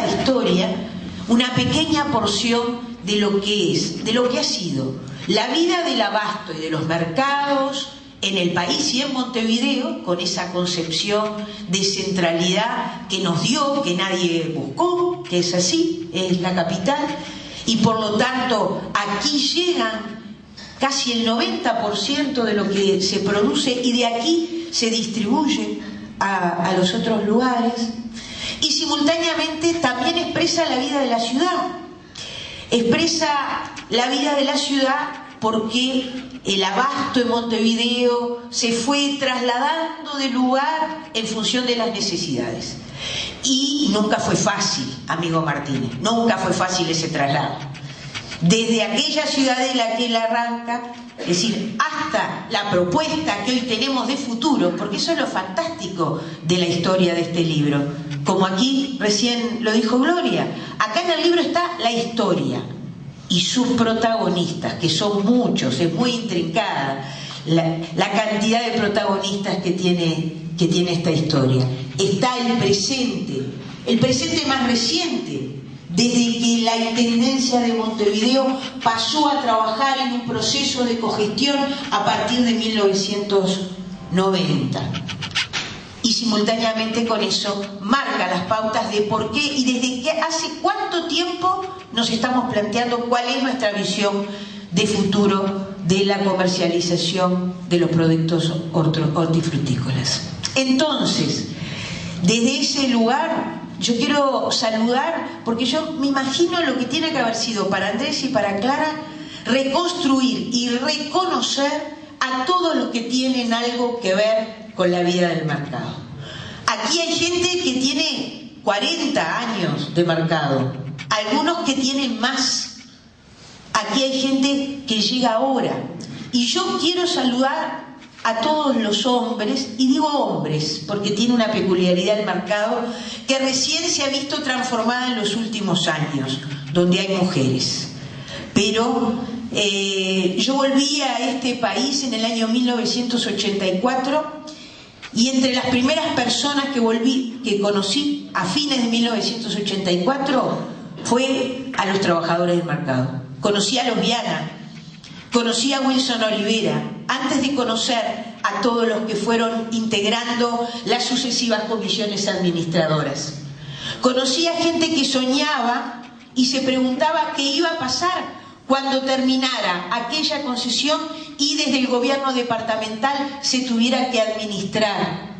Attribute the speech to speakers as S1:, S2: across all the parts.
S1: historia una pequeña porción de lo que es, de lo que ha sido la vida del abasto y de los mercados en el país y en Montevideo, con esa concepción de centralidad que nos dio, que nadie buscó, que es así, es la capital, y por lo tanto aquí llegan casi el 90% de lo que se produce y de aquí se distribuye a los otros lugares, y simultáneamente también expresa la vida de la ciudad. Expresa la vida de la ciudad porque el abasto en Montevideo se fue trasladando de lugar en función de las necesidades. Y nunca fue fácil, amigo Martínez, nunca fue fácil ese traslado. Desde aquella ciudadela que él arranca, es decir, hasta la propuesta que hoy tenemos de futuro, porque eso es lo fantástico de la historia de este libro. Como aquí recién lo dijo Gloria, acá en el libro está la historia y sus protagonistas, que son muchos, es muy intrincada la cantidad de protagonistas que tiene esta historia. Está el presente más reciente, desde que la Intendencia de Montevideo pasó a trabajar en un proceso de cogestión a partir de 1990. Y simultáneamente con eso marca las pautas de por qué y desde hace cuánto tiempo nos estamos planteando cuál es nuestra visión de futuro de la comercialización de los productos hortifrutícolas. Entonces, desde ese lugar yo quiero saludar, porque yo me imagino lo que tiene que haber sido para Andrés y para Clara reconstruir y reconocer a todos los que tienen algo que ver con la vida del mercado. Aquí hay gente que tiene 40 años de mercado, algunos que tienen más. Aquí hay gente que llega ahora. Y yo quiero saludar a todos los hombres, y digo hombres porque tiene una peculiaridad el mercado que recién se ha visto transformada en los últimos años, donde hay mujeres. Pero yo volví a este país en el año 1984 y entre las primeras personas que conocí a fines de 1984 fue a los trabajadores del mercado. Conocí a los Viana, conocí a Wilson Olivera, antes de conocer a todos los que fueron integrando las sucesivas comisiones administradoras. Conocí a gente que soñaba y se preguntaba qué iba a pasar cuando terminara aquella concesión y desde el gobierno departamental se tuviera que administrar.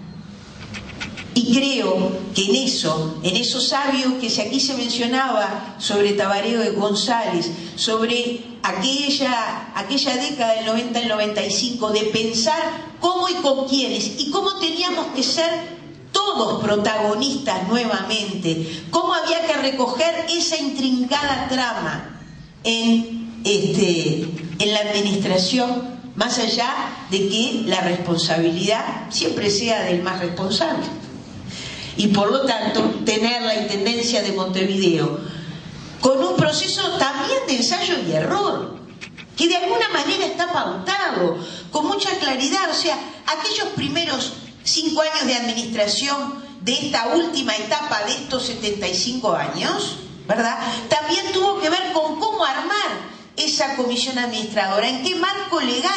S1: Y creo que en eso sabio que aquí se mencionaba sobre Tabareo de González, sobre aquella década del 90 al 95, de pensar cómo y con quiénes y cómo teníamos que ser todos protagonistas nuevamente, cómo había que recoger esa intrincada trama en la administración, más allá de que la responsabilidad siempre sea del más responsable. Y por lo tanto, tener la Intendencia de Montevideo con un proceso también de ensayo y error, que de alguna manera está pautado, con mucha claridad. O sea, aquellos primeros 5 años de administración de esta última etapa de estos 75 años, ¿verdad?, también tuvo que ver con cómo armar esa comisión administradora, en qué marco legal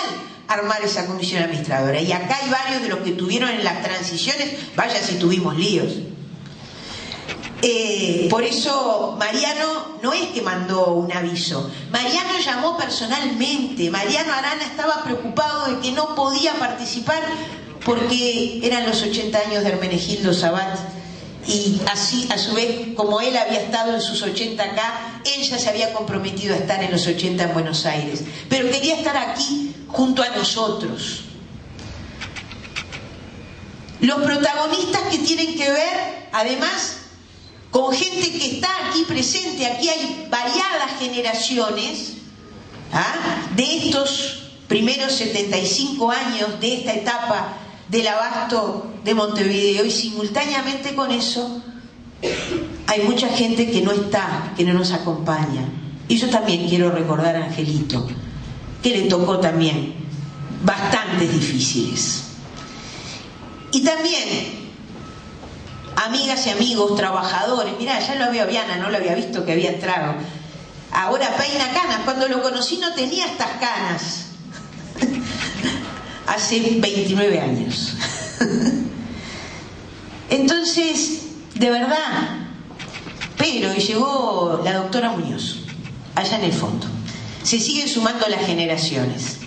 S1: armar esa comisión administradora. Y acá hay varios de los que tuvieron en las transiciones, vaya si tuvimos líos. Por eso Mariano no es que mandó un aviso, Mariano llamó personalmente. Mariano Arana estaba preocupado de que no podía participar porque eran los 80 años de Hermenegildo Sabat, y así, a su vez, como él había estado en sus 80 acá, él ya se había comprometido a estar en los 80 en Buenos Aires, pero quería estar aquí junto a nosotros. Los protagonistas que tienen que ver, además, con gente que está aquí presente. Aquí hay variadas generaciones de estos primeros 75 años de esta etapa del abasto de Montevideo, y simultáneamente con eso hay mucha gente que no está, que no nos acompaña. Y yo también quiero recordar a Angelito, que le tocó también bastantes difíciles. Y también amigas y amigos, trabajadores. Mirá, ya lo había Viana, no lo había visto que había entrado. Ahora peina canas. Cuando lo conocí no tenía estas canas. Hace 29 años. Entonces, de verdad, pero llegó la doctora Muñoz, allá en el fondo. Se siguen sumando las generaciones.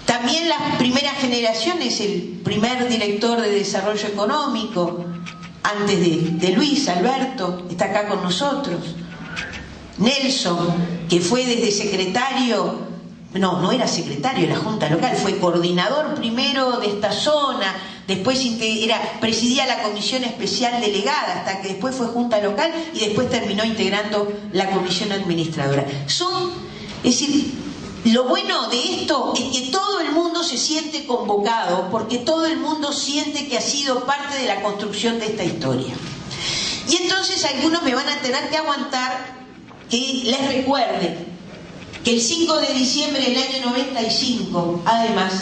S1: También las primeras generaciones, el primer director de Desarrollo Económico, antes de Luis, Alberto, está acá con nosotros. Nelson, que fue desde secretario, no era secretario de la Junta Local, fue coordinador primero de esta zona, después presidía la Comisión Especial Delegada, hasta que después fue Junta Local y después terminó integrando la Comisión Administradora. Es decir, lo bueno de esto es que todo el mundo se siente convocado, porque todo el mundo siente que ha sido parte de la construcción de esta historia. Y entonces algunos me van a tener que aguantar que les recuerde que el 5 de diciembre del año 95, además,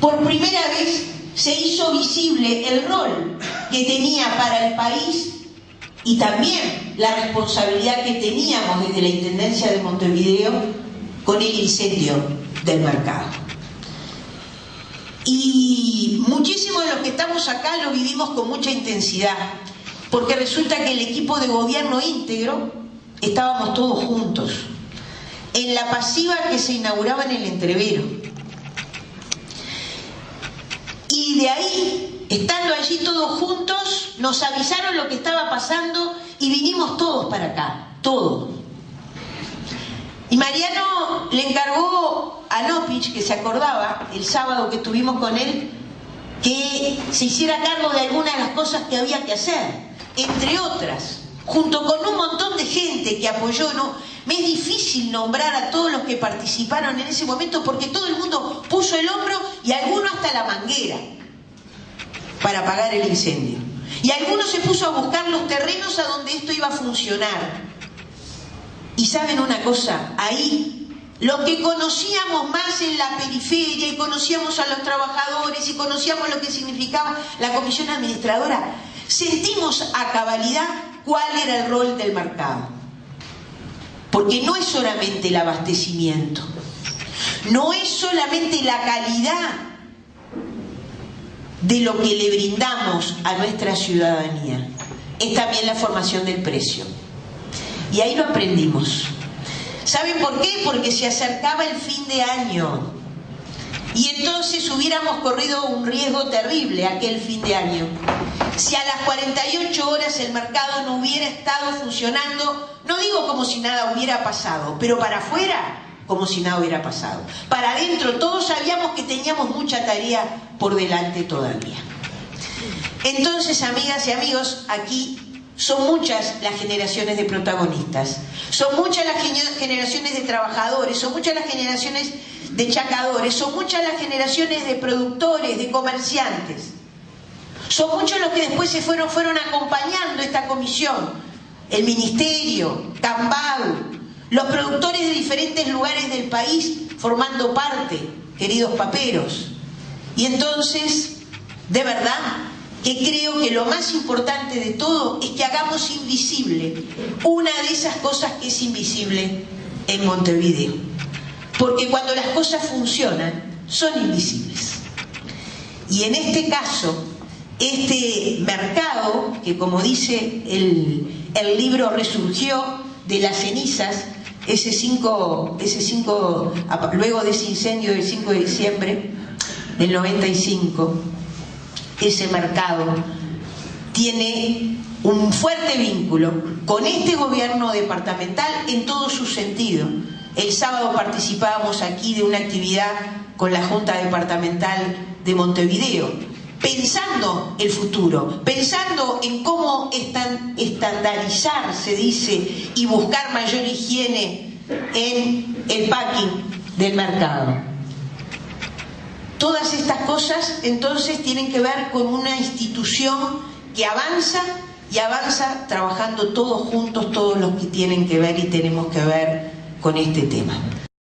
S1: por primera vez se hizo visible el rol que tenía para el país y también la responsabilidad que teníamos desde la Intendencia de Montevideo con el incendio del mercado. Y muchísimos de los que estamos acá lo vivimos con mucha intensidad, porque resulta que el equipo de gobierno íntegro estábamos todos juntos en la pasiva que se inauguraba en el Entrevero. Y de ahí, estando allí todos juntos, nos avisaron lo que estaba pasando y vinimos todos para acá, todos. Y Mariano le encargó a Nopich, que se acordaba el sábado que estuvimos con él, que se hiciera cargo de algunas de las cosas que había que hacer, entre otras, junto con un montón de gente que apoyó. Me es difícil nombrar a todos los que participaron en ese momento porque todo el mundo puso el hombro y alguno hasta la manguera para apagar el incendio. Y alguno se puso a buscar los terrenos a donde esto iba a funcionar. Y ¿saben una cosa? Ahí, lo que conocíamos más en la periferia, y conocíamos a los trabajadores, y conocíamos lo que significaba la comisión administradora, sentimos a cabalidad cuál era el rol del mercado. Porque no es solamente el abastecimiento, no es solamente la calidad de lo que le brindamos a nuestra ciudadanía, es también la formación del precio. Y ahí lo aprendimos. ¿Saben por qué? Porque se acercaba el fin de año. Y entonces hubiéramos corrido un riesgo terrible aquel fin de año. Si a las 48 horas el mercado no hubiera estado funcionando, no digo como si nada hubiera pasado, pero para afuera, como si nada hubiera pasado. Para adentro, todos sabíamos que teníamos mucha tarea por delante todavía. Entonces, amigas y amigos, aquí son muchas las generaciones de protagonistas, son muchas las generaciones de trabajadores, son muchas las generaciones de chacadores, son muchas las generaciones de productores, de comerciantes. Son muchos los que después se fueron acompañando esta comisión, el ministerio, Cambau, los productores de diferentes lugares del país formando parte, queridos paperos. Y entonces, de verdad, que creo que lo más importante de todo es que hagamos invisible una de esas cosas que es invisible en Montevideo. Porque cuando las cosas funcionan, son invisibles. Y en este caso, este mercado, que como dice el libro, resurgió de las cenizas, luego de ese incendio del 5 de diciembre del 95, ese mercado tiene un fuerte vínculo con este gobierno departamental en todo su sentido. El sábado participábamos aquí de una actividad con la Junta Departamental de Montevideo, pensando el futuro, pensando en cómo estandarizar, se dice, y buscar mayor higiene en el packing del mercado. Todas estas cosas entonces tienen que ver con una institución que avanza y avanza trabajando todos juntos, todos los que tienen que ver y tenemos que ver con este tema.